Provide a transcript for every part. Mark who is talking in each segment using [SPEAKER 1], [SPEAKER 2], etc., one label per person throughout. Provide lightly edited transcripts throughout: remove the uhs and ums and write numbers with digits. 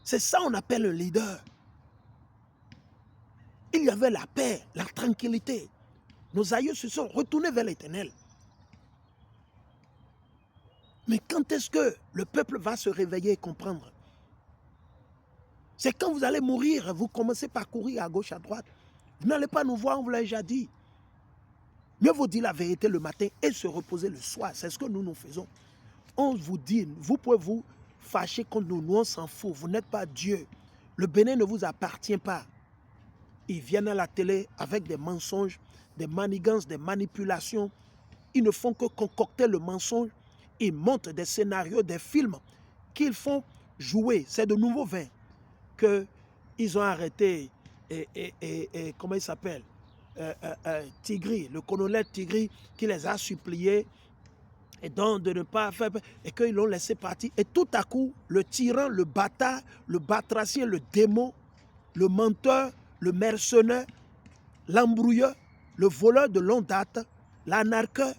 [SPEAKER 1] C'est ça qu'on appelle un leader. Il y avait la paix, la tranquillité. Nos aïeux se sont retournés vers l'Éternel. Mais quand est-ce que le peuple va se réveiller et comprendre? C'est quand vous allez mourir, vous commencez par courir à gauche, à droite. Vous n'allez pas nous voir, on vous l'a déjà dit. Mieux vaut dire la vérité le matin et se reposer le soir. C'est ce que nous faisons. On vous dit, vous pouvez vous fâcher contre nous, nous on s'en fout. Vous n'êtes pas Dieu. Le Bénin ne vous appartient pas. Ils viennent à la télé avec des mensonges, des manigances, des manipulations. Ils ne font que concocter le mensonge. Ils montent des scénarios, des films qu'ils font jouer. C'est de nouveaux vins qu'ils ont arrêté. Et comment il s'appelle, Tigri, le colonel Tigri, qui les a suppliés et donc de ne pas faire, et qu'ils l'ont laissé partir. Et tout à coup, le tyran, le bâtard, le batracien, le démon, le menteur, le mercenaire, l'embrouilleur, le voleur de longue date, l'anarcheur,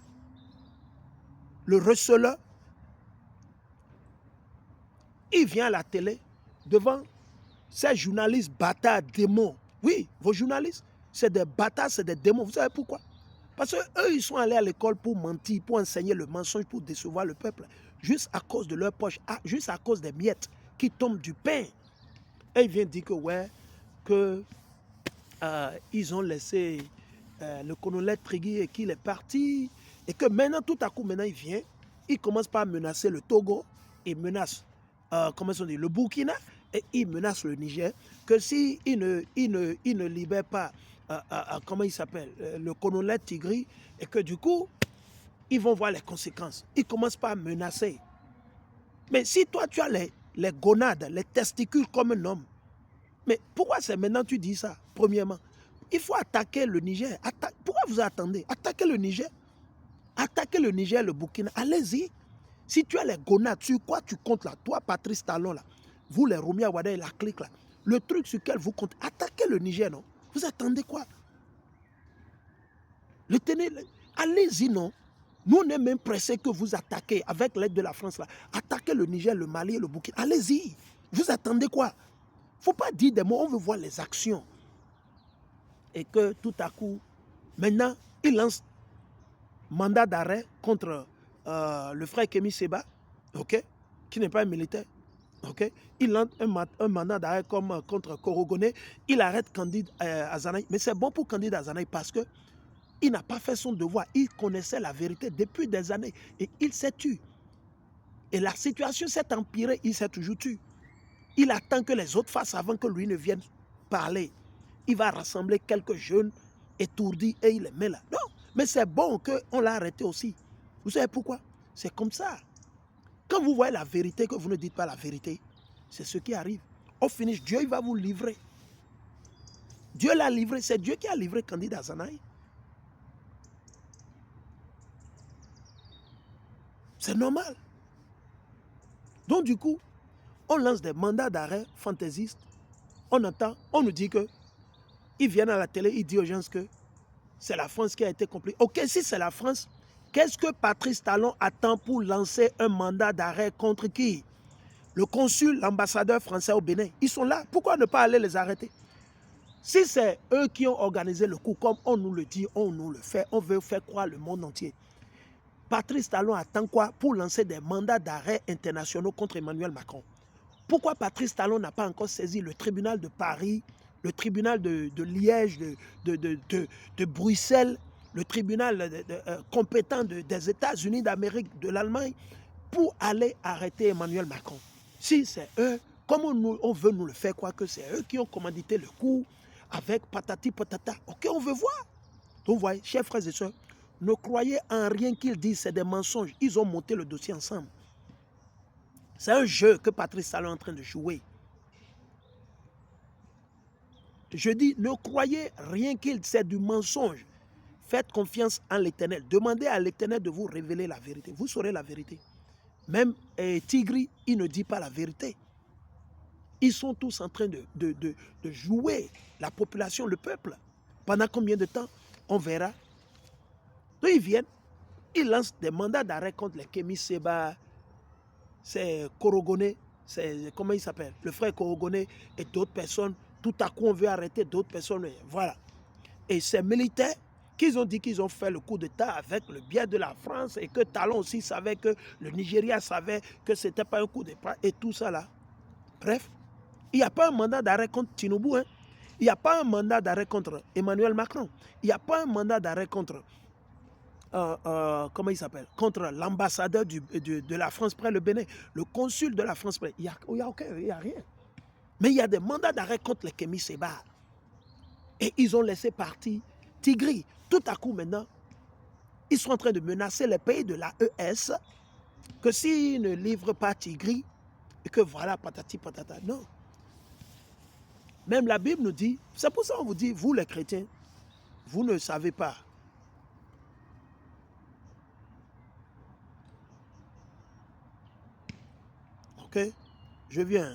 [SPEAKER 1] le receleur, il vient à la télé devant ces journalistes bâtards, démons. Oui, vos journalistes, c'est des bâtards, c'est des démons. Vous savez pourquoi? Parce qu'eux, ils sont allés à l'école pour mentir, pour enseigner le mensonge, pour décevoir le peuple. Juste à cause de leur poche, juste à cause des miettes qui tombent du pain. Et ils viennent dire que, ouais, que ils ont laissé le colonel Trigui et qu'il est parti. Et que maintenant, tout à coup, maintenant, il vient, il commence par menacer le Togo, il menace, comment on dit, le Burkina, et il menace le Niger, que si il ne libère pas, comment il s'appelle, le colonel Tigri, et que du coup, ils vont voir les conséquences. Il commence par menacer. Mais si toi, tu as les gonades, les testicules comme un homme, mais pourquoi c'est maintenant tu dis ça, premièrement? Il faut attaquer le Niger. Pourquoi vous attendez? Attaquez le Niger. Attaquez le Niger, le Burkina. Allez-y. Si tu as les gonades, sur quoi tu comptes là? Toi, Patrice Talon là. Vous, les Roumia Wada et la clique là. Le truc sur lequel vous comptez, attaquez le Niger, non? Vous attendez quoi? Allez-y, non? Nous, on est même pressés que vous attaquez avec l'aide de la France là. Attaquez le Niger, le Mali et le Burkina. Allez-y. Vous attendez quoi? Il ne faut pas dire des mots, on veut voir les actions. Et que tout à coup, maintenant, il lance mandat d'arrêt contre le frère Kémy Séba, okay, qui n'est pas un militaire. Okay. Il lance un mandat d'arrêt contre Korogoné. Il arrête Candide Azanaï. Mais c'est bon pour Candide Azanaï parce qu'il n'a pas fait son devoir. Il connaissait la vérité depuis des années et il s'est tué. Et la situation s'est empirée, il s'est toujours tué. Il attend que les autres fassent avant que lui ne vienne parler. Il va rassembler quelques jeunes étourdis et il les met là. Non, mais c'est bon qu'on l'a arrêté aussi. Vous savez pourquoi? C'est comme ça. Quand vous voyez la vérité, que vous ne dites pas la vérité, c'est ce qui arrive. Au finish, Dieu il va vous livrer. Dieu l'a livré, c'est Dieu qui a livré Candide Azanaï. C'est normal. Donc du coup, on lance des mandats d'arrêt fantaisistes. On entend, on nous dit que ils viennent à la télé, ils disent aux gens que c'est la France qui a été compliquée. Ok, si c'est la France, qu'est-ce que Patrice Talon attend pour lancer un mandat d'arrêt contre qui? Le consul, l'ambassadeur français au Bénin, ils sont là. Pourquoi ne pas aller les arrêter? Si c'est eux qui ont organisé le coup, comme on nous le dit, on nous le fait, on veut faire croire le monde entier. Patrice Talon attend quoi pour lancer des mandats d'arrêt internationaux contre Emmanuel Macron? Pourquoi Patrice Talon n'a pas encore saisi le tribunal de Paris, le tribunal de Liège, de Bruxelles, le tribunal compétent des États-Unis d'Amérique, de l'Allemagne, pour aller arrêter Emmanuel Macron? Si c'est eux, comme on veut nous le faire croire que c'est eux qui ont commandité le coup avec patati patata, ok, on veut voir. Donc, vous voyez, chers frères et sœurs, ne croyez en rien qu'ils disent, c'est des mensonges. Ils ont monté le dossier ensemble. C'est un jeu que Patrice Talon est en train de jouer. Je dis, ne croyez rien qu'il, c'est du mensonge. Faites confiance en l'Éternel. Demandez à l'Éternel de vous révéler la vérité. Vous saurez la vérité. Même Tigri, il ne dit pas la vérité. Ils sont tous en train de jouer la population, le peuple. Pendant combien de temps? On verra. Donc ils viennent, ils lancent des mandats d'arrêt contre les Kémy Séba, c'est Korogoné. comment il s'appelle, le frère Korogoné et d'autres personnes, tout à coup on veut arrêter d'autres personnes, voilà. Et ces militaires, qu'ils ont dit qu'ils ont fait le coup d'État avec le biais de la France et que Talon aussi savait que le Nigeria savait que ce n'était pas un coup d'État et tout ça là. Bref, il n'y a pas un mandat d'arrêt contre Tinubu, hein. Il n'y a pas un mandat d'arrêt contre Emmanuel Macron. Il n'y a pas un mandat d'arrêt contre, comment il s'appelle, contre l'ambassadeur de la France près le Bénin, le consul de la France près. Il n'y a rien. Mais il y a des mandats d'arrêt contre les Kémy Séba. Et ils ont laissé partir Tigri. Tout à coup maintenant, ils sont en train de menacer les pays de l'AES que s'ils ne livrent pas Tigri, et que voilà, patati patata. Non. Même la Bible nous dit, c'est pour ça qu'on vous dit, vous les chrétiens, vous ne savez pas. Ok? Je viens.